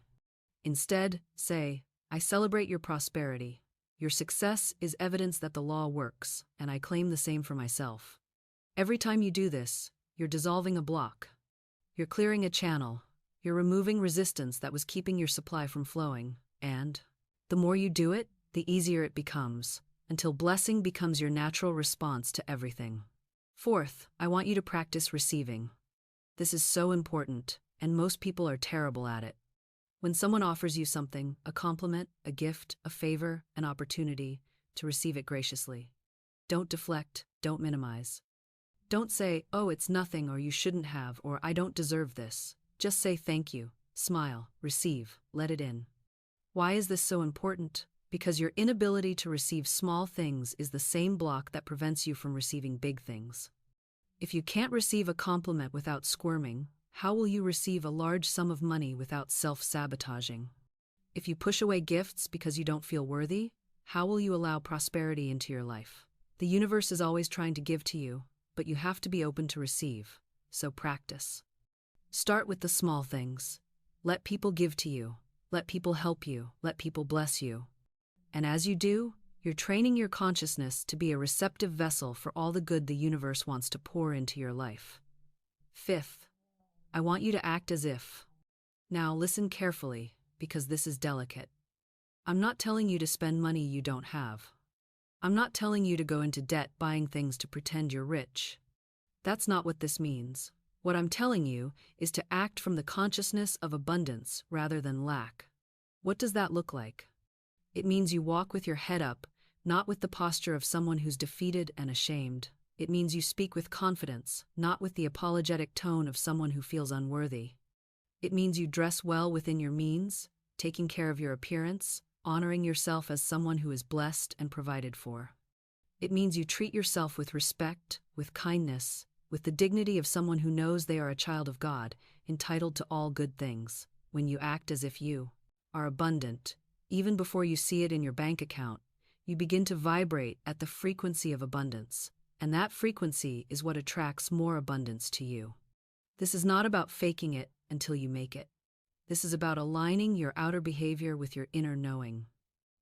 Instead, say, I celebrate your prosperity. Your success is evidence that the law works, and I claim the same for myself. Every time you do this, you're dissolving a block. You're clearing a channel. You're removing resistance that was keeping your supply from flowing, and the more you do it, the easier it becomes, until blessing becomes your natural response to everything. Fourth, I want you to practice receiving. This is so important, and most people are terrible at it. When someone offers you something, a compliment, a gift, a favor, an opportunity, to receive it graciously. Don't deflect, don't minimize. Don't say, oh, it's nothing, or you shouldn't have, or I don't deserve this. Just say thank you, smile, receive, let it in. Why is this so important? Because your inability to receive small things is the same block that prevents you from receiving big things. If you can't receive a compliment without squirming, how will you receive a large sum of money without self-sabotaging? If you push away gifts because you don't feel worthy, how will you allow prosperity into your life? The universe is always trying to give to you, but you have to be open to receive, so practice. Start with the small things. Let people give to you. Let people help you. Let people bless you. And as you do, you're training your consciousness to be a receptive vessel for all the good the universe wants to pour into your life. Fifth, I want you to act as if. Now listen carefully, because this is delicate. I'm not telling you to spend money you don't have. I'm not telling you to go into debt buying things to pretend you're rich. That's not what this means. What I'm telling you is to act from the consciousness of abundance rather than lack. What does that look like? It means you walk with your head up, not with the posture of someone who's defeated and ashamed. It means you speak with confidence, not with the apologetic tone of someone who feels unworthy. It means you dress well within your means, taking care of your appearance, honoring yourself as someone who is blessed and provided for. It means you treat yourself with respect, with kindness, with the dignity of someone who knows they are a child of God, entitled to all good things. When you act as if you are abundant, even before you see it in your bank account, you begin to vibrate at the frequency of abundance, and that frequency is what attracts more abundance to you. This is not about faking it until you make it. This is about aligning your outer behavior with your inner knowing.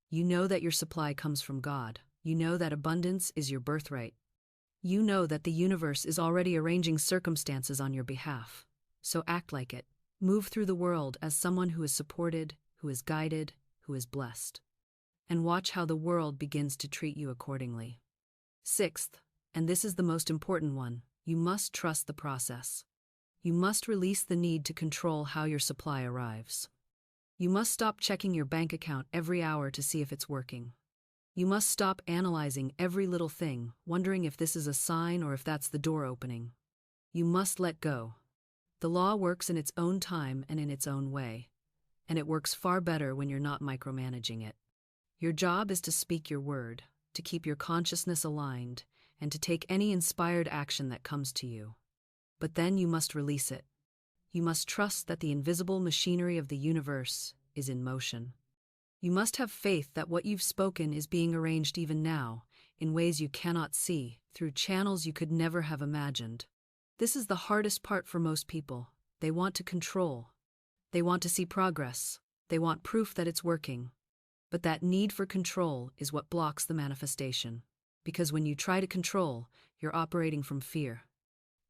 You know that your supply comes from God. You know that abundance is your birthright. You know that the universe is already arranging circumstances on your behalf. So act like it. Move through the world as someone who is supported, who is guided, who is blessed. And watch how the world begins to treat you accordingly. Sixth, and this is the most important one, you must trust the process. You must release the need to control how your supply arrives. You must stop checking your bank account every hour to see if it's working. You must stop analyzing every little thing, wondering if this is a sign or if that's the door opening. You must let go. The law works in its own time and in its own way, and it works far better when you're not micromanaging it. Your job is to speak your word, to keep your consciousness aligned, and to take any inspired action that comes to you. But then you must release it. You must trust that the invisible machinery of the universe is in motion. You must have faith that what you've spoken is being arranged even now, in ways you cannot see, through channels you could never have imagined. This is the hardest part for most people. They want to control. They want to see progress. They want proof that it's working. But that need for control is what blocks the manifestation. Because when you try to control, you're operating from fear.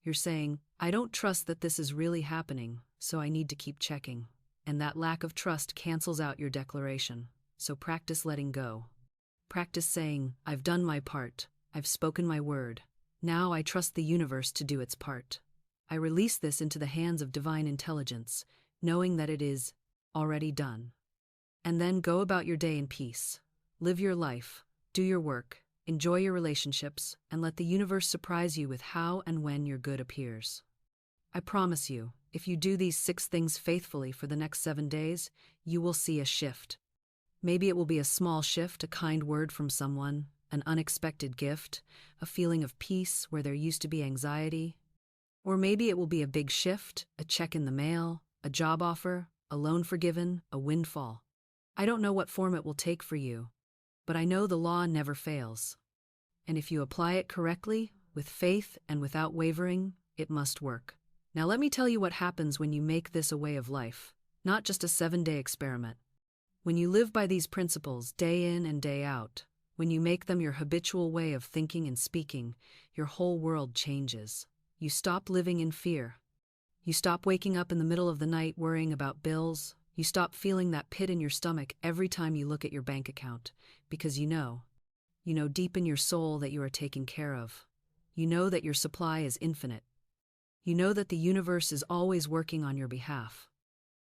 You're saying, I don't trust that this is really happening, so I need to keep checking. And that lack of trust cancels out your declaration. So practice letting go. Practice saying, I've done my part. I've spoken my word. Now I trust the universe to do its part. I release this into the hands of divine intelligence, knowing that it is already done. And then go about your day in peace. Live your life, do your work, enjoy your relationships, and let the universe surprise you with how and when your good appears. I promise you, if you do these 6 things faithfully for the next 7 days, you will see a shift. Maybe it will be a small shift, a kind word from someone, an unexpected gift, a feeling of peace where there used to be anxiety. Or maybe it will be a big shift, a check in the mail, a job offer, a loan forgiven, a windfall. I don't know what form it will take for you, but I know the law never fails. And if you apply it correctly, with faith and without wavering, it must work. Now let me tell you what happens when you make this a way of life, not just a 7-day experiment. When you live by these principles day in and day out, when you make them your habitual way of thinking and speaking, your whole world changes. You stop living in fear. You stop waking up in the middle of the night worrying about bills. You stop feeling that pit in your stomach every time you look at your bank account, because you know deep in your soul that you are taken care of. You know that your supply is infinite. You know that the universe is always working on your behalf.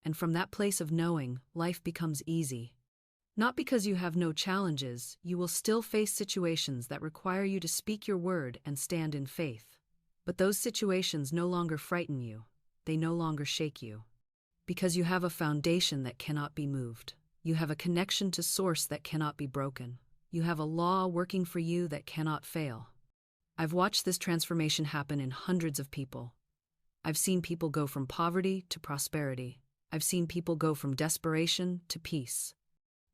And from that place of knowing, life becomes easy. Not because you have no challenges, you will still face situations that require you to speak your word and stand in faith. But those situations no longer frighten you. They no longer shake you. Because you have a foundation that cannot be moved. You have a connection to source that cannot be broken. You have a law working for you that cannot fail. I've watched this transformation happen in hundreds of people. I've seen people go from poverty to prosperity. I've seen people go from desperation to peace.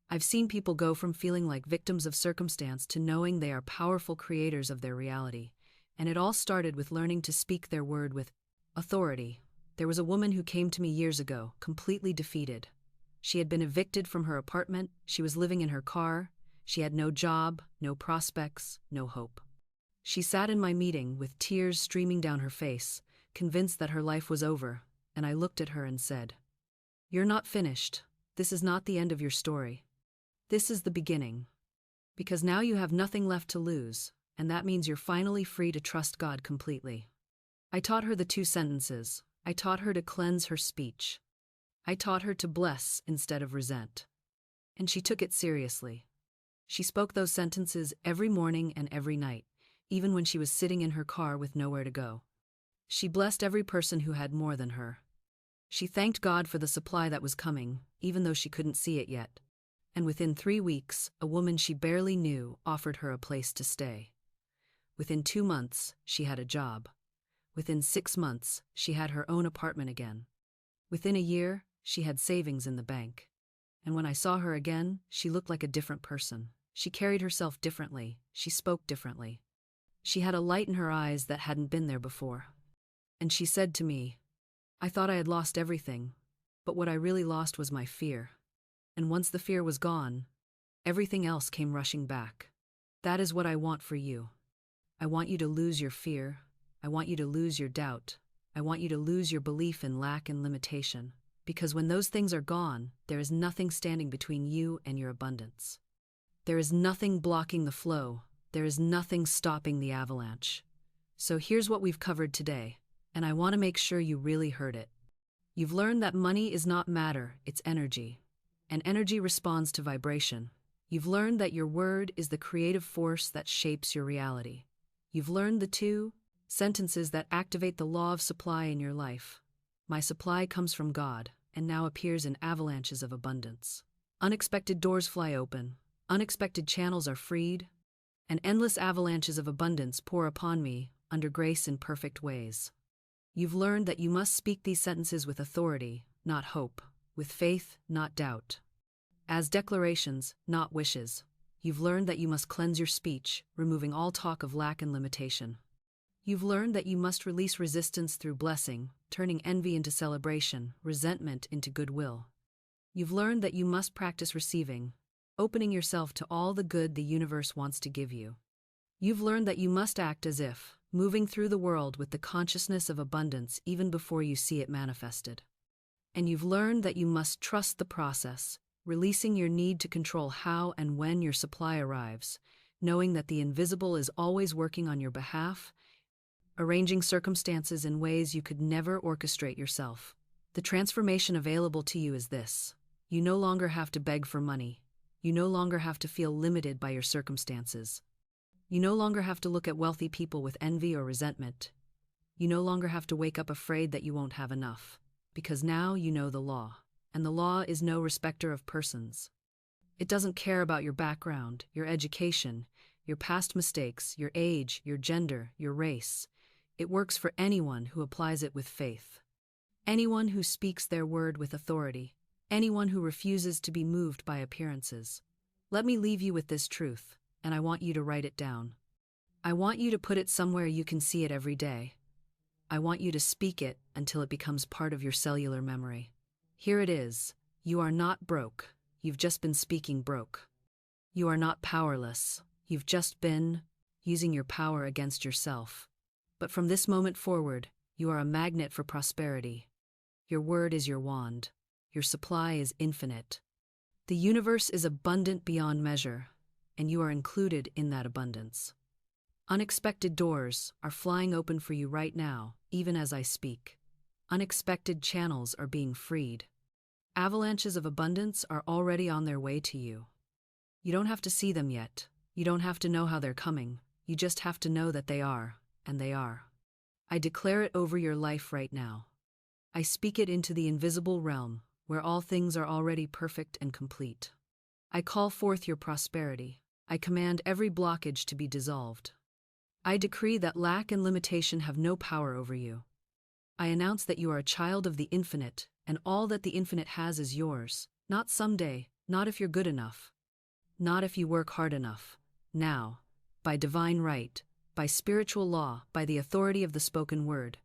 I've seen people go from feeling like victims of circumstance to knowing they are powerful creators of their reality. And it all started with learning to speak their word with authority. There was a woman who came to me years ago, completely defeated. She had been evicted from her apartment, she was living in her car, she had no job, no prospects, no hope. She sat in my meeting with tears streaming down her face, convinced that her life was over, and I looked at her and said, "You're not finished. This is not the end of your story. This is the beginning. Because now you have nothing left to lose, and that means you're finally free to trust God completely." I taught her the 2 sentences. I taught her to cleanse her speech. I taught her to bless instead of resent. And she took it seriously. She spoke those sentences every morning and every night, even when she was sitting in her car with nowhere to go. She blessed every person who had more than her. She thanked God for the supply that was coming, even though she couldn't see it yet. And within 3 weeks, a woman she barely knew offered her a place to stay. Within 2 months, she had a job. Within 6 months, she had her own apartment again. Within a year, she had savings in the bank. And when I saw her again, she looked like a different person. She carried herself differently. She spoke differently. She had a light in her eyes that hadn't been there before. And she said to me, "I thought I had lost everything, but what I really lost was my fear. And once the fear was gone, everything else came rushing back. That is what I want for you. I want you to lose your fear. I want you to lose your doubt. I want you to lose your belief in lack and limitation. Because when those things are gone, there is nothing standing between you and your abundance. There is nothing blocking the flow. There is nothing stopping the avalanche. So here's what we've covered today, and I want to make sure you really heard it. You've learned that money is not matter, it's energy. And energy responds to vibration. You've learned that your word is the creative force that shapes your reality. You've learned the two sentences that activate the law of supply in your life. My supply comes from God, and now appears in avalanches of abundance. Unexpected doors fly open. Unexpected channels are freed, and endless avalanches of abundance pour upon me under grace in perfect ways. You've learned that you must speak these sentences with authority, not hope, with faith, not doubt. As declarations, not wishes. You've learned that you must cleanse your speech, removing all talk of lack and limitation. You've learned that you must release resistance through blessing, turning envy into celebration, resentment into goodwill. You've learned that you must practice receiving, opening yourself to all the good the universe wants to give you. You've learned that you must act as if, moving through the world with the consciousness of abundance even before you see it manifested. And you've learned that you must trust the process, releasing your need to control how and when your supply arrives, knowing that the invisible is always working on your behalf, arranging circumstances in ways you could never orchestrate yourself. The transformation available to you is this. You no longer have to beg for money. You no longer have to feel limited by your circumstances. You no longer have to look at wealthy people with envy or resentment. You no longer have to wake up afraid that you won't have enough, because now you know the law, and the law is no respecter of persons. It doesn't care about your background, your education, your past mistakes, your age, your gender, your race. It works for anyone who applies it with faith. Anyone who speaks their word with authority. Anyone who refuses to be moved by appearances. Let me leave you with this truth, and I want you to write it down. I want you to put it somewhere you can see it every day. I want you to speak it until it becomes part of your cellular memory. Here it is. You are not broke. You've just been speaking broke. You are not powerless. You've just been using your power against yourself. But from this moment forward, you are a magnet for prosperity. Your word is your wand. Your supply is infinite. The universe is abundant beyond measure, and you are included in that abundance. Unexpected doors are flying open for you right now, even as I speak. Unexpected channels are being freed. Avalanches of abundance are already on their way to you. You don't have to see them yet. You don't have to know how they're coming. You just have to know that they are, and they are. I declare it over your life right now. I speak it into the invisible realm, where all things are already perfect and complete. I call forth your prosperity. I command every blockage to be dissolved. I decree that lack and limitation have no power over you. I announce that you are a child of the infinite, and all that the infinite has is yours. Not someday, not if you're good enough. Not if you work hard enough. Now, by divine right, by spiritual law, by the authority of the spoken word.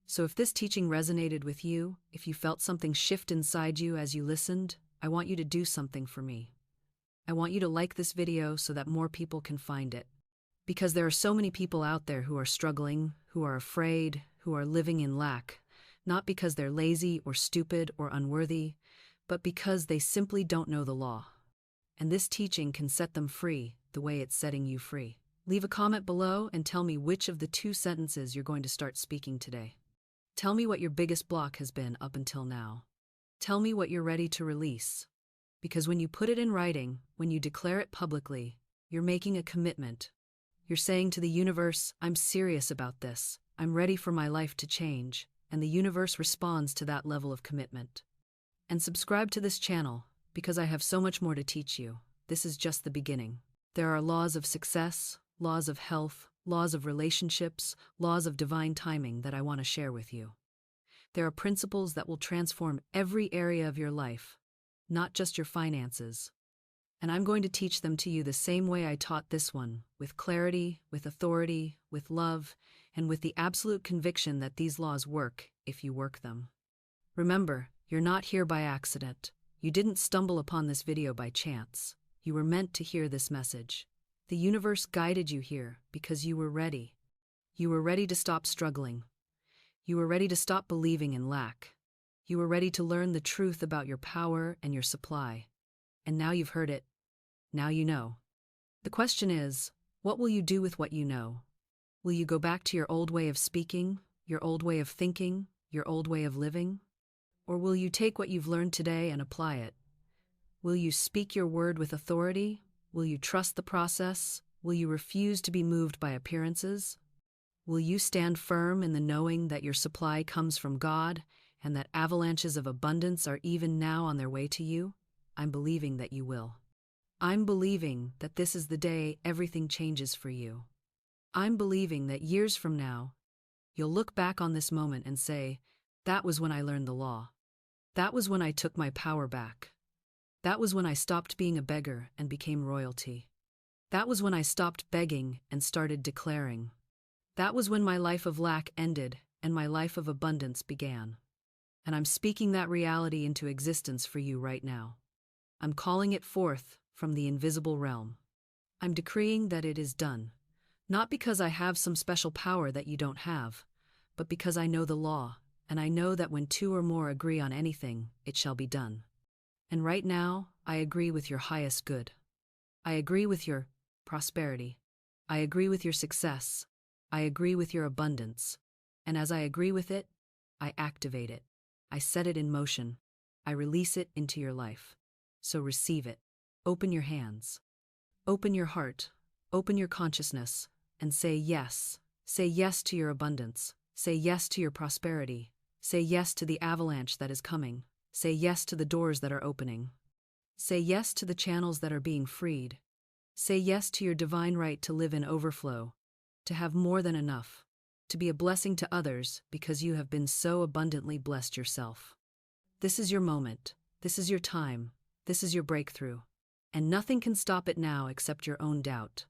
So if this teaching resonated with you, if you felt something shift inside you as you listened, I want you to do something for me. I want you to like this video so that more people can find it. Because there are so many people out there who are struggling, who are afraid, who are living in lack, not because they're lazy or stupid or unworthy, but because they simply don't know the law. And this teaching can set them free the way it's setting you free. Leave a comment below and tell me which of the 2 sentences you're going to start speaking today. Tell me what your biggest block has been up until now. Tell me what you're ready to release. Because when you put it in writing, when you declare it publicly, you're making a commitment. You're saying to the universe, I'm serious about this. I'm ready for my life to change. And the universe responds to that level of commitment. And subscribe to this channel, because I have so much more to teach you. This is just the beginning. There are laws of success, laws of health, laws of relationships, laws of divine timing that I want to share with you. There are principles that will transform every area of your life, not just your finances. And I'm going to teach them to you the same way I taught this one, with clarity, with authority, with love, and with the absolute conviction that these laws work if you work them. Remember, you're not here by accident. You didn't stumble upon this video by chance. You were meant to hear this message. The universe guided you here because you were ready. You were ready to stop struggling. You were ready to stop believing in lack. You were ready to learn the truth about your power and your supply. And now you've heard it. Now you know. The question is, what will you do with what you know? Will you go back to your old way of speaking, your old way of thinking, your old way of living? Or will you take what you've learned today and apply it? Will you speak your word with authority? Will you trust the process? Will you refuse to be moved by appearances? Will you stand firm in the knowing that your supply comes from God and that avalanches of abundance are even now on their way to you? I'm believing that you will. I'm believing that this is the day everything changes for you. I'm believing that years from now, you'll look back on this moment and say, that was when I learned the law. That was when I took my power back. That was when I stopped being a beggar and became royalty. That was when I stopped begging and started declaring. That was when my life of lack ended and my life of abundance began. And I'm speaking that reality into existence for you right now. I'm calling it forth from the invisible realm. I'm decreeing that it is done, not because I have some special power that you don't have, but because I know the law, and I know that when two or more agree on anything, it shall be done. And right now, I agree with your highest good. I agree with your prosperity. I agree with your success. I agree with your abundance. And as I agree with it, I activate it. I set it in motion. I release it into your life. So receive it. Open your hands. Open your heart. Open your consciousness. And say yes. Say yes to your abundance. Say yes to your prosperity. Say yes to the avalanche that is coming. Say yes to the doors that are opening. Say yes to the channels that are being freed. Say yes to your divine right to live in overflow, to have more than enough, to be a blessing to others because you have been so abundantly blessed yourself. This is your moment. This is your time. This is your breakthrough. And nothing can stop it now except your own doubt.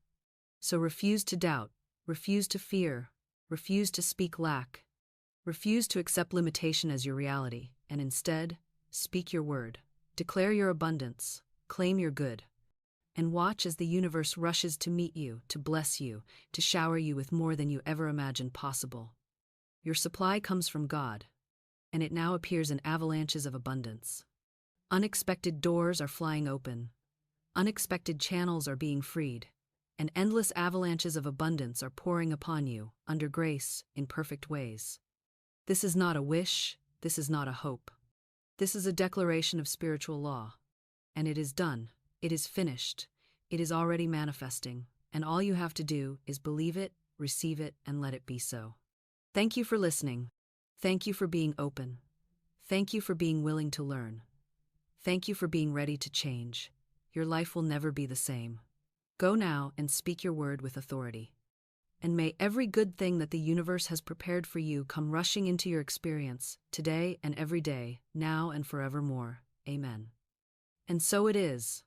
So refuse to doubt, refuse to fear, refuse to speak lack, refuse to accept limitation as your reality, and instead, speak your word. Declare your abundance, claim your good, and watch as the universe rushes to meet you, to bless you, to shower you with more than you ever imagined possible. Your supply comes from God, and it now appears in avalanches of abundance. Unexpected doors are flying open. Unexpected channels are being freed, and endless avalanches of abundance are pouring upon you, under grace, in perfect ways. This is not a wish, this is not a hope. This is a declaration of spiritual law. And it is done, it is finished, it is already manifesting, and all you have to do is believe it, receive it, and let it be so. Thank you for listening. Thank you for being open. Thank you for being willing to learn. Thank you for being ready to change. Your life will never be the same. Go now and speak your word with authority. And may every good thing that the universe has prepared for you come rushing into your experience, today and every day, now and forevermore. Amen. And so it is.